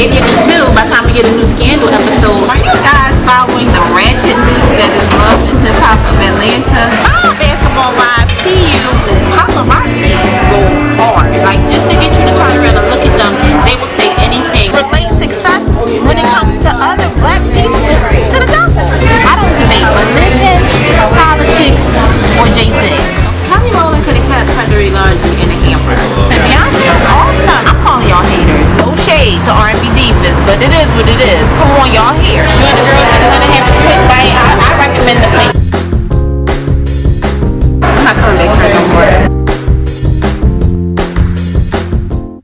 maybe me too, by the time we get a new Scandal episode. Are you guys following the ratchetness that is loved in hip hop of Atlanta? Basketball Wives see you, paparazzi go hard. Like, just to get you to turn around and look at them, they will say anything. Relate successful when it comes to other black people to the devil. I don't debate religion, politics, or Jay-Z. Kelly Rowland could have kept Frederick Largely in a hamper. And Beyonce is awesome. I'm calling y'all haters. No shade to R&B divas, but it is what it is. Come on, y'all here. You and the girl that's gonna have a quick bite, I recommend the place. I'm not coming back here no more.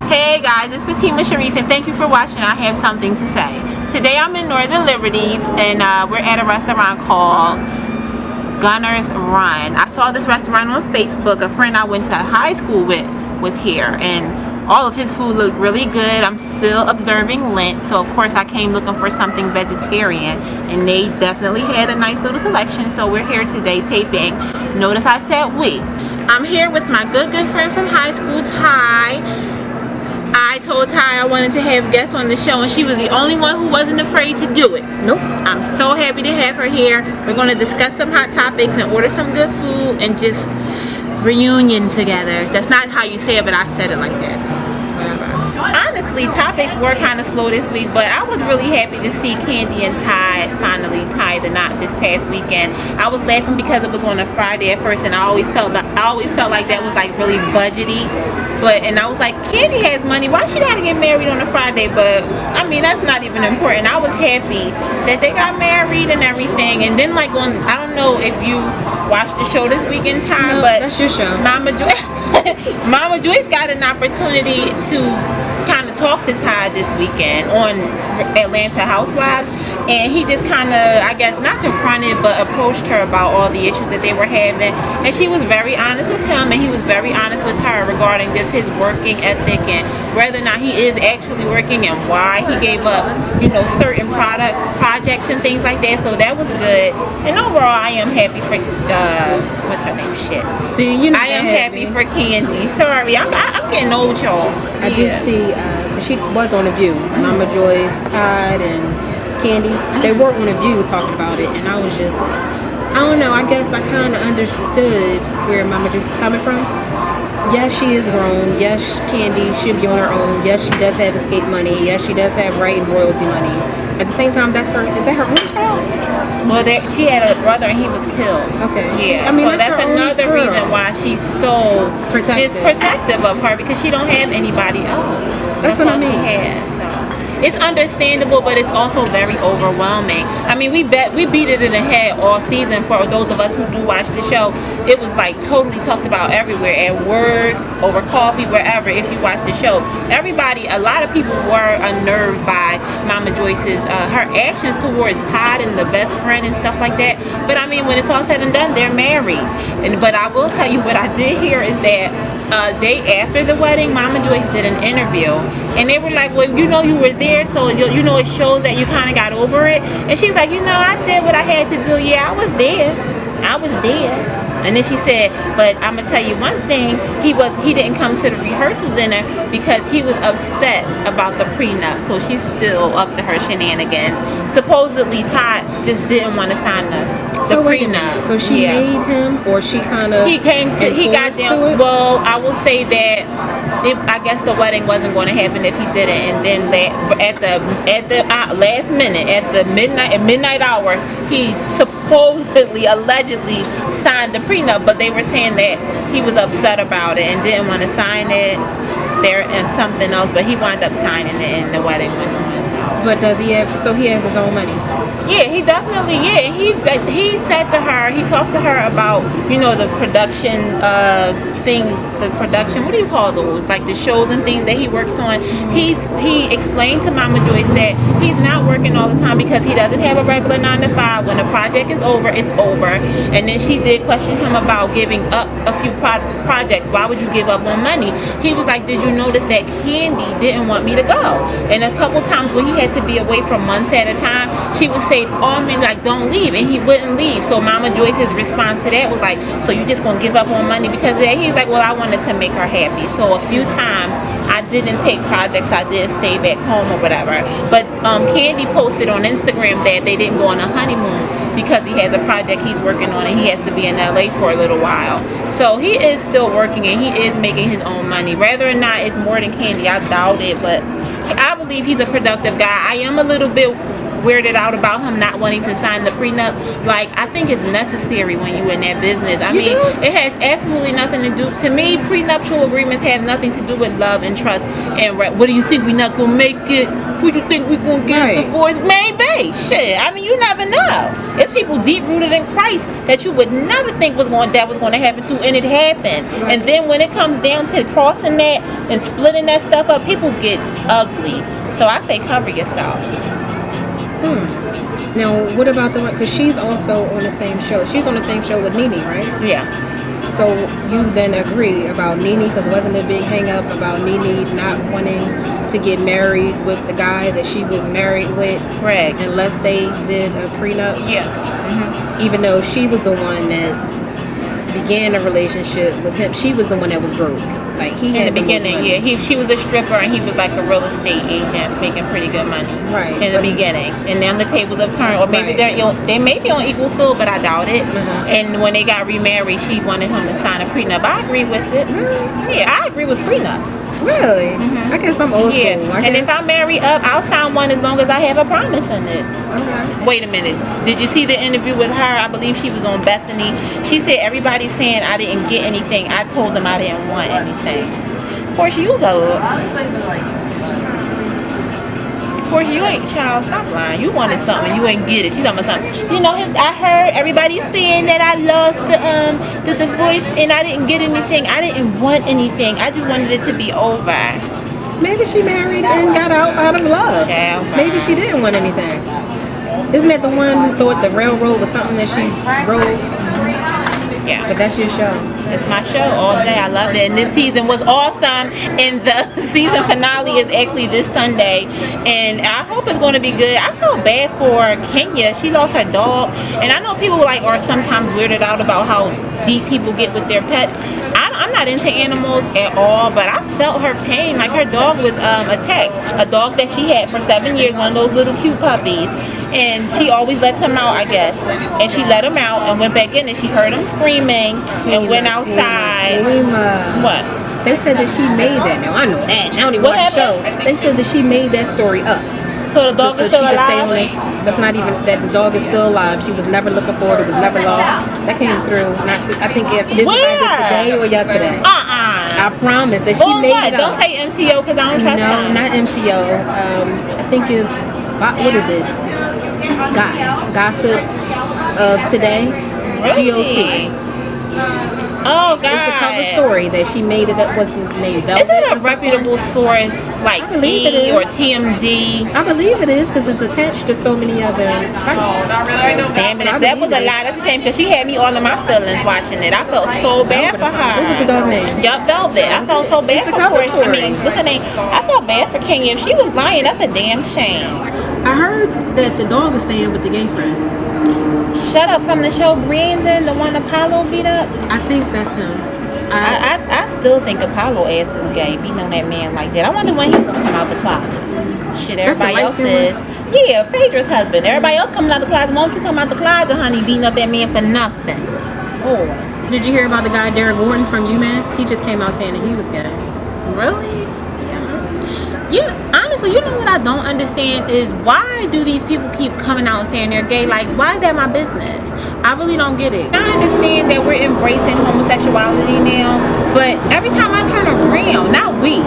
Hey guys, it's Fatima Sharif and thank you for watching. I have something to say. Today I'm in Northern Liberties and we're at a restaurant called Gunner's Run. I saw this restaurant on Facebook. A friend I went to high school with was here and all of his food looked really good. I'm still observing Lent, so of course I came looking for something vegetarian and they definitely had a nice little selection, so we're here today taping. Notice I said we. I'm here with my good friend from high school, Ty. I told Ty I wanted to have guests on the show and she was the only one who wasn't afraid to do it. Nope. I'm so happy to have her here. We're going to discuss some hot topics and order some good food and just reunion together. That's not how you say it, but I said it like that. So whatever. Honestly, topics were kind of slow this week, but I was really happy to see Kandi and Ty finally tie the knot this past weekend. I was laughing because it was on a Friday at first and I always felt like that was like really budgety. And I was like, Kandi has money, why she gotta get married on a Friday? But I mean, that's not even important. I was happy that they got married and everything. And then like I don't know if you watched the show this weekend, Time, but that's your show. Mama Joyce got an opportunity to kind of talk to Ty this weekend on Atlanta Housewives, and he just kind of, I guess, not confronted but approached her about all the issues that they were having, and she was very honest with him and he was very honest with her regarding just his working ethic and whether or not he is actually working and why he gave up, certain projects and things like that. So that was good, and overall I am happy for what's her name? I am happy for Kandi. Sorry, I'm getting old, y'all. I did see, she was on The View. Mama Joyce, Todd, and Kandi. They were on The View talking about it, and I was just, I don't know, I guess I kind of understood where Mama Joyce is coming from. Yes, she is grown. Yes, Kandi should be on her own. Yes, she does have escape money. Yes, she does have right and royalty money. At the same time, is that her own child? Well, she had a brother and he was killed. Okay. Yeah. I mean, so that's another reason why she's so protective of her, because she don't have anybody else. That's what I mean. She has. So it's understandable, but it's also very overwhelming. I mean, we beat it in the head all season for those of us who do watch the show. It was like totally talked about everywhere, at work, over coffee, wherever. If you watch the show, a lot of people were unnerved by Mama Joyce's her actions towards Todd and the best friend and stuff like that. But I mean, when it's all said and done, they're married. But I will tell you what I did hear is that day after the wedding, Mama Joyce did an interview, and they were like, well, you were there, so it shows that you kind of got over it. And she's like, I did what I had to do. Yeah, I was there. And then she said, but I'm gonna tell you one thing, he didn't come to the rehearsal dinner because he was upset about the prenup. So she's still up to her shenanigans. Supposedly Todd just didn't want to sign the prenup. So she made him, or she kind of he got them. Well, I will say that I guess the wedding wasn't going to happen if he didn't, and then at the last minute, at the midnight hour, he supposedly, allegedly signed the prenup, but they were saying that he was upset about it and didn't want to sign it there and something else, but he wound up signing it and the wedding went on. But does he have, so he has his own money? Yeah, he definitely, he said to her, he talked to her about, the production things, the production, what do you call those? Like the shows and things that he works on. He explained to Mama Joyce that he's not working all the time because he doesn't have a regular 9-to-5. When the project is over, it's over. And then she did question him about giving up a few projects. Why would you give up on money? He was like, did you notice that Kandi didn't want me to go? And a couple times when he had to be away for months at a time, she would say, don't leave, and he wouldn't leave. So Mama Joyce's response to that was like, so you just gonna give up on money because of that? He's like, well, I wanted to make her happy. So a few times I I didn't take projects. I did stay back home or whatever. But Kandi posted on Instagram that they didn't go on a honeymoon because he has a project he's working on and he has to be in LA for a little while. So he is still working and he is making his own money. Whether or not it's more than Kandi, I doubt it, but I believe he's a productive guy. I am a little bit weirded out about him not wanting to sign the prenup. Like, I think it's necessary when you're in that business. I mean, it has absolutely nothing to do, to me, prenuptial agreements have nothing to do with love and trust. And what do you think, we're not gonna make it? Would you think we're gonna get a divorce? Maybe. Shit, I mean, you never know. It's people deep rooted in Christ that you would never think was going to happen to, and it happens. And then when it comes down to crossing that and splitting that stuff up, people get ugly. So I say cover yourself. Now, what about the one? Because she's also on the same show. She's on the same show with Nene, right? Yeah. So you then agree about Nene, because wasn't a big hang up about Nene not wanting to get married with the guy that she was married with, Greg, unless they did a prenup? Yeah. Even though she was the one that began a relationship with him, she was the one that was broke. Like, he had in the beginning, she was a stripper and he was like a real estate agent making pretty good money. Right. In the beginning, and then the tables have turned, or maybe they may be on equal field, but I doubt it. And when they got remarried, she wanted him to sign a prenup. I agree with it. Yeah, I agree with prenups. Really? I guess I'm old school. And if I marry up, I'll sign one as long as I have a promise in it. Okay. Wait a minute. Did you see the interview with her? I believe she was on Bethany. She said everybody's saying I didn't get anything. I told them I didn't want anything. Portia, you ain't, child, stop lying. You wanted something, you ain't get it. She's talking about something. You know, I heard everybody saying that I lost the divorce and I didn't get anything. I didn't want anything. I just wanted it to be over. Maybe she married and got out of love. Child, maybe she didn't want anything. Isn't that the one who thought the railroad was something that she rode? Yeah. But that's your show. It's my show all day. I loved it. And this season was awesome. And the season finale is actually this Sunday. And I hope it's going to be good. I felt bad for Kenya. She lost her dog. And I know people are sometimes weirded out about how deep people get with their pets. I'm not into animals at all, but I felt her pain. Like, her dog was attacked. A dog that she had for 7 years, one of those little cute puppies. And she always lets him out, I guess. And she let him out and went back in, and she heard him screaming and went outside. What? They said that she made that. Now, I know that. I don't even watch the show. They said that she made that story up. So the dog is still alive? That's not even, that the dog is still alive. She was never looking for it. It was never lost. That came through. I think it was either today or yesterday. I promise that she made it up. Don't say MTO because I don't trust them. No, not MTO. I think it's, what is it? Gossip of Today. Really? GOT. Oh, God. It's the cover story that she made it up. What's his name? Is it a reputable source like E or TMZ? I believe it is because it's attached to so many other sites. Damn it, if that was a lie, that's a shame because she had me all in my feelings watching it. I felt so bad for her. What was the dog name? Yup, Velvet. I felt so bad for her. I mean, what's her name? I felt bad for Kenya. If she was lying, that's a damn shame. I heard that the dog is staying with the gay friend. Shut up, from the show Brandon, the one Apollo beat up? I think that's him. I still think Apollo ass is gay, beating on that man like that. I wonder when he will come out the closet. Shit, everybody else is. Yeah, Phaedra's husband. Everybody else coming out the closet. Won't you come out the closet, honey, beating up that man for nothing? Oh. Did you hear about the guy Derek Gordon from UMass? He just came out saying that he was gay. Really? Honestly, you know what I don't understand is why do these people keep coming out and saying they're gay? Like, why is that my business? I really don't get it. I understand that we're embracing homosexuality now, but every time I turn around, not we,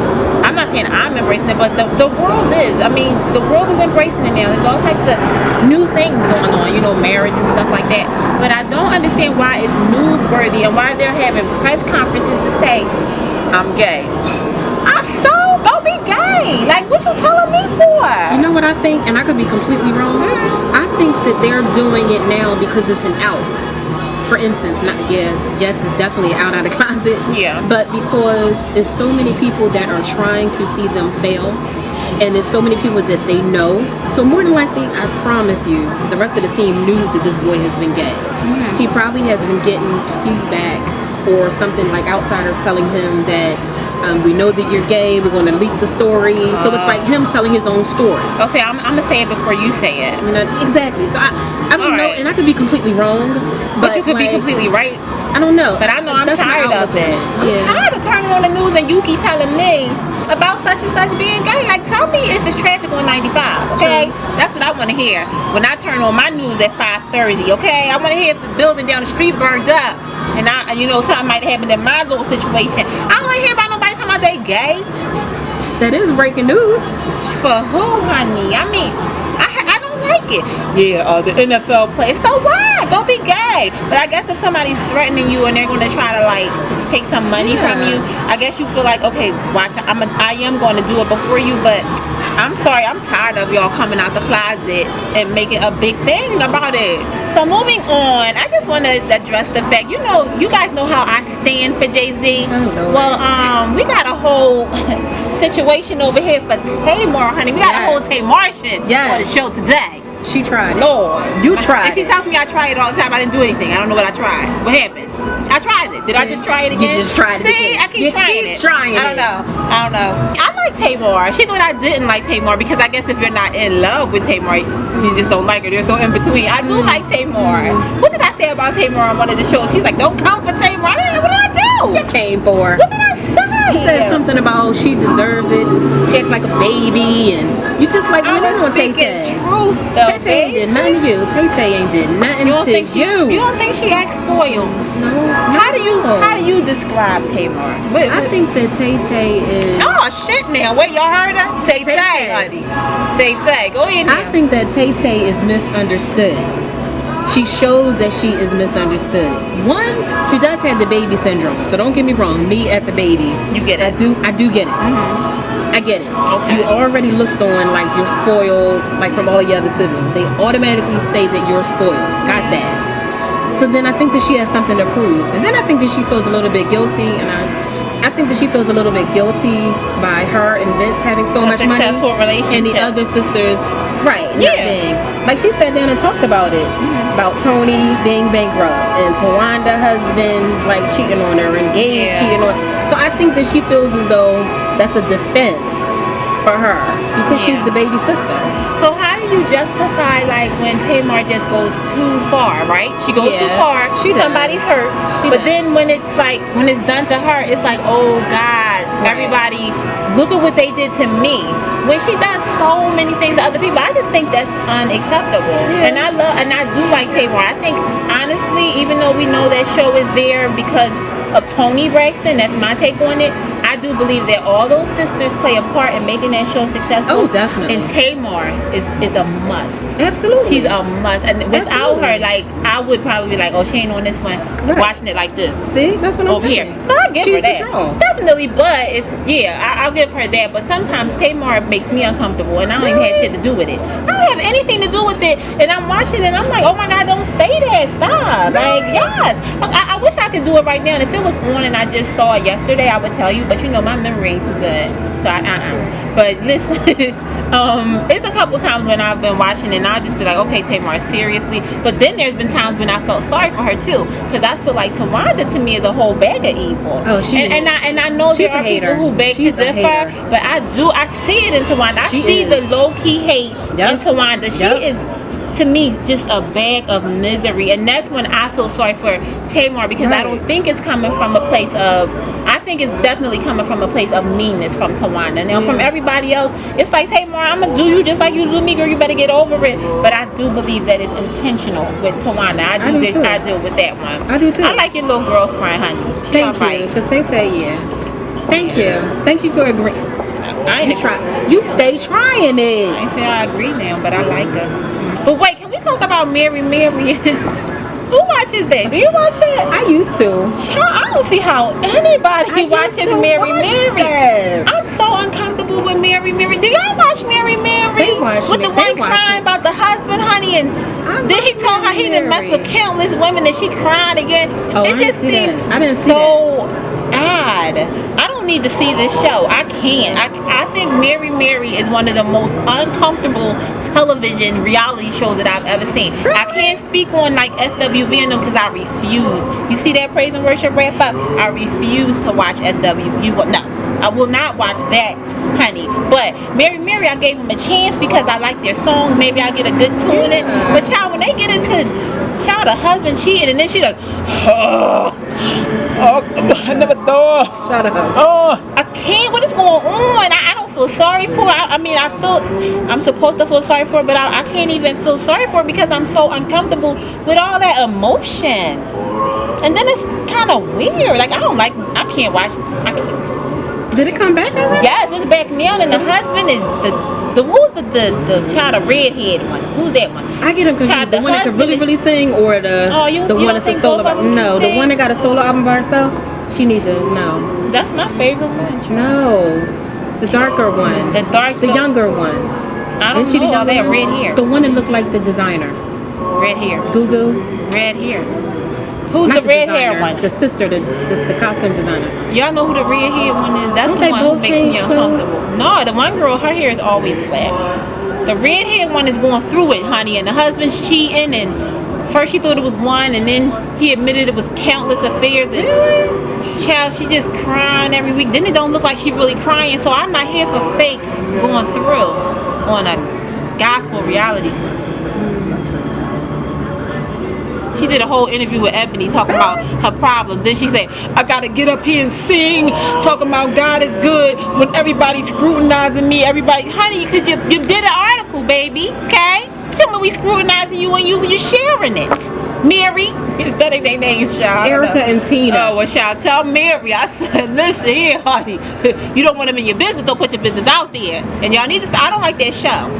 I'm not saying I'm embracing it, but the world is. I mean, the world is embracing it now. There's all types of new things going on, marriage and stuff like that. But I don't understand why it's newsworthy and why they're having press conferences to say, I'm gay. Go be gay. Like, what you telling me for? You know what I think? And I could be completely wrong. I think that they're doing it now because it's an out. For instance, yes, it's definitely out of the closet. Yeah. But because there's so many people that are trying to see them fail, and there's so many people that they know. So more than likely, I promise you, the rest of the team knew that this boy has been gay. He probably has been getting feedback or something like outsiders telling him that We know that you're gay. We're going to leak the story. So it's like him telling his own story. Okay, I'm gonna say it before you say it. You know, exactly. So I don't know, and I could be completely wrong, but you could be completely right. I don't know. But I know I'm tired of it. I'm tired of turning on the news and Yuki telling me about such and such being gay. Like, tell me if it's traffic on 95, okay? That's what I want to hear when I turn on my news at 5:30, okay? I want to hear if the building down the street burned up and something might happen in my little situation. I don't want to hear about nobody talking about they gay. That is breaking news. For who, honey? I mean, I don't like it. Yeah, the NFL plays. So what? Don't be gay. But I guess if somebody's threatening you and they're going to try to like take some money from you, I guess you feel like, okay, watch, I am going to do it before you, but I'm sorry, I'm tired of y'all coming out the closet and making a big thing about it. So moving on, I just want to address the fact, you guys know how I stand for Jay-Z. Well, we got a whole situation over here for Tamar, honey. We got a whole Tamar shit for the show today. She tried it. Lord. You tried And she tells me I try it all the time. I didn't do anything. I don't know what I tried. What happened? I tried it. Did I just try it again? You just tried it See, again. I keep trying it. I don't know. I like Tamar. She thought I didn't like Tamar because I guess if you're not in love with Tamar, you just don't like her. There's no in between. I do like Tamar. What did I say about Tamar on one of the shows? She's like, don't come for Tamar. What did I do? You came for her. What did I say? You said something about she deserves it and she acts like a baby and you just like I was speaking truth. Tay ain't did nothing to you. Tay ain't did nothing to you. You don't think she acts spoiled? No. How do you describe Tamar? I think that Tay is. Oh shit! Now wait, y'all heard her? Tay, honey. Tay, go ahead. Now. I think that Tay is misunderstood. She shows that she is misunderstood. One, she does have the baby syndrome. So don't get me wrong. Me as a baby, you get it. I do get it. I get it. Okay. You already looked on like you're spoiled, like from all your other siblings. They automatically say that you're spoiled. Got that. So then I think that she has something to prove. And then I think that she feels a little bit guilty. And I think that she feels a little bit guilty by her and Vince having so much money. And the other sisters, right? Yeah. Like she sat down and talked about it. About Tony being bankrupt and Tawanda husband like cheating on her and Gabe cheating on her. So I think that she feels as though that's a defense for her because she's the baby sister. So how do you justify like when Tamar just goes too far, right? She goes too far. Somebody's hurt. But then when it's done to her, it's like, oh God, everybody, look at what they did to me. When she does so many things to other people, I just think that's unacceptable. And I do like Tamar. I think honestly, even though we know that show is there because of Tony Braxton, that's my take on it. I do believe that all those sisters play a part in making that show successful. Oh, definitely. And Tamar is a must. Absolutely. She's a must. And without her, like, I would probably be like, oh, she ain't on this one. Watching it like this. See, that's what I'm saying. Here. So I give her that. The draw. Definitely, but I'll give her that. But sometimes Tamar makes me uncomfortable, and I don't even have shit to do with it. I don't have anything to do with it, and I'm watching it, and I'm like, oh my God, don't say that. Stop. Like, yes. I wish I could do it right now. And if it was on and I just saw it yesterday, I would tell you. But you know, my memory ain't too good. So But listen, it's a couple times when I've been watching and I'll just be like, okay, Tamar, seriously. But then there's been times when I felt sorry for her too, because I feel like Tawanda to me is a whole bag of evil. Oh, she is. And I know there are people who beg to differ, but I see it in Tawanda. I see the low key hate in Tawanda. She is, to me, just a bag of misery, and that's when I feel sorry for Tamar, because I don't think it's coming from a place of, I think it's definitely coming from a place of meanness from Tawanda. Now from everybody else, it's like, Tamar, I'm gonna do you just like you do me, girl, you better get over it. But I do believe that it's intentional with Tawanda. I do with that one. I do too. I like your little girlfriend, honey. Thank you. Because Thank you. Thank you for agreeing. I ain't try. You stay trying it. I ain't say I agree now, but I like her. But wait, can we talk about Mary? Who watches that? Do you watch that? I used to. I don't see how anybody watches Mary. I'm so uncomfortable with Mary. Do y'all watch Mary? They watch with the one crying about the husband, honey, and then he told her he didn't mess with countless women, and she cried again. Oh, it just seems I didn't see so odd. I don't don't need to see this show. I can't. I think Mary is one of the most uncomfortable television reality shows that I've ever seen. Really? I can't speak on like SWV and them because I refuse. You see that praise and worship wrap up? I refuse to watch SWV. No, I will not watch that, honey. But Mary, I gave them a chance because I like their songs. Maybe I get a good tune in it. But child, when they get into the husband cheating and then she like, I never thought. Shut up. I can't. What is going on? I don't feel sorry for her. I mean, I feel I'm supposed to feel sorry for her, but I can't even feel sorry for her because I'm so uncomfortable with all that emotion. And then it's kind of weird. Like I can't watch. I can't. Did it come back already? Yes, it's back now, and the husband is the who's the child, a redhead one. Who's that one? I get him confused. The one that can really sing, or the one that's a solo. No, the one that got a solo album by herself. She needs to know. That's my favorite one. No, the darker one. The younger one. I don't know. All that red hair. The one that looked like the designer. Red hair. Goo. Red hair. Who's Not the red hair one? The sister, the costume designer. Y'all know who the red hair one is? That's the one who makes me uncomfortable. No, the one girl, her hair is always black. The red hair one is going through it, honey, and the husband's cheating, and first she thought it was one, and then he admitted it was countless affairs, and child, she just crying every week. Then it don't look like she really crying, so I'm not here for fake going through on a gospel reality. She did a whole interview with Ebony talking about her problems. Then she said, I gotta get up here and sing, talking about God is good when everybody's scrutinizing me. Everybody, honey, because you did an article, baby, okay? Tell me we scrutinizing you and you sharing it. Mary, instead of their names, child. Erica and Tina. Oh, well, child, tell Mary. I said, listen here, honey. You don't want them in your business, don't put your business out there. And y'all need to, I don't like that show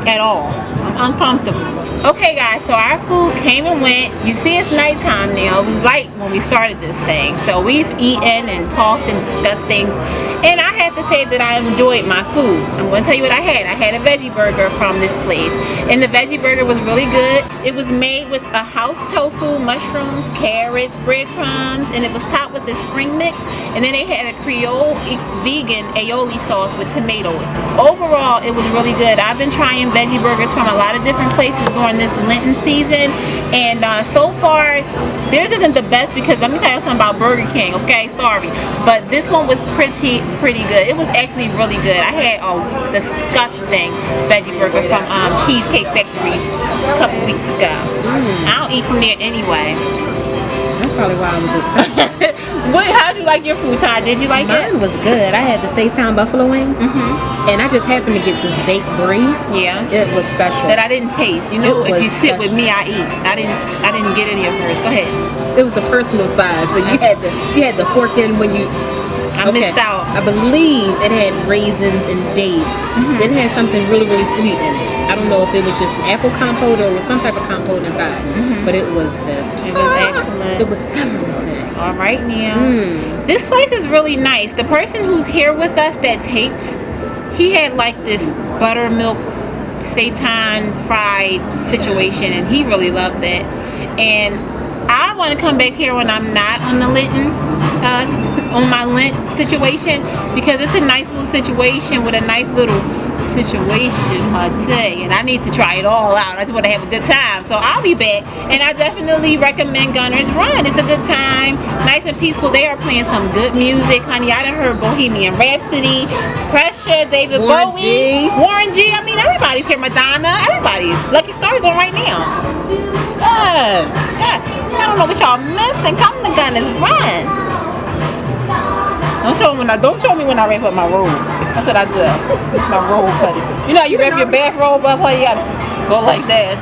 at all. I'm uncomfortable. Okay, guys, so our food came and went. You see, it's nighttime now. It was light when we started this thing. So we've eaten and talked and discussed things. And I have to say that I enjoyed my food. I'm going to tell you what I had. I had a veggie burger from this place. And the veggie burger was really good. It was made with a house tofu, mushrooms, carrots, breadcrumbs, and it was topped with a spring mix. And then they had a Creole vegan aioli sauce with tomatoes. Overall, it was really good. I've been trying veggie burgers from a lot of different places during this Lenten season, and so far theirs isn't the best because let me tell you something about Burger King, okay? Sorry, but this one was pretty good. It was actually really good. I had a disgusting veggie burger from Cheesecake Factory a couple weeks ago. I don't eat from there anyway. That's probably why I was disgusted. How'd you like your food, Ty? Did you like it? Mine was good. I had the Seitan buffalo wings, and I just happened to get this baked brie. Yeah, it was special. That I didn't taste. You know, if you sit with me, I eat. I didn't get any of hers. Go ahead. It was a personal size, so you had the fork in when you. I missed out. I believe it had raisins and dates. It had something really sweet in it. I don't know if it was just apple compote or was some type of compote inside, but it was just. It was excellent. It was everything. All right, now. This place is really nice. The person who's here with us that tapes, he had like this buttermilk seitan fried situation, and he really loved it. And I want to come back here when I'm not on the Lenten, on my Lent situation, because it's a nice little situation with a nice little situation, I tell you, and I need to try it all out. I just want to have a good time, so I'll be back. And I definitely recommend Gunners Run. It's a good time, nice and peaceful. They are playing some good music, honey. I done heard Bohemian Rhapsody, Pressure, David Bowie, Warren G. I mean, everybody's here. Madonna, everybody. Lucky Star's on right now. I don't know what y'all missing. Come to Gunners Run. Don't show me when I wrap up my robe. That's what I do. It's my robe cutting. You know, you wrap your bathrobe up, how you gotta go like that.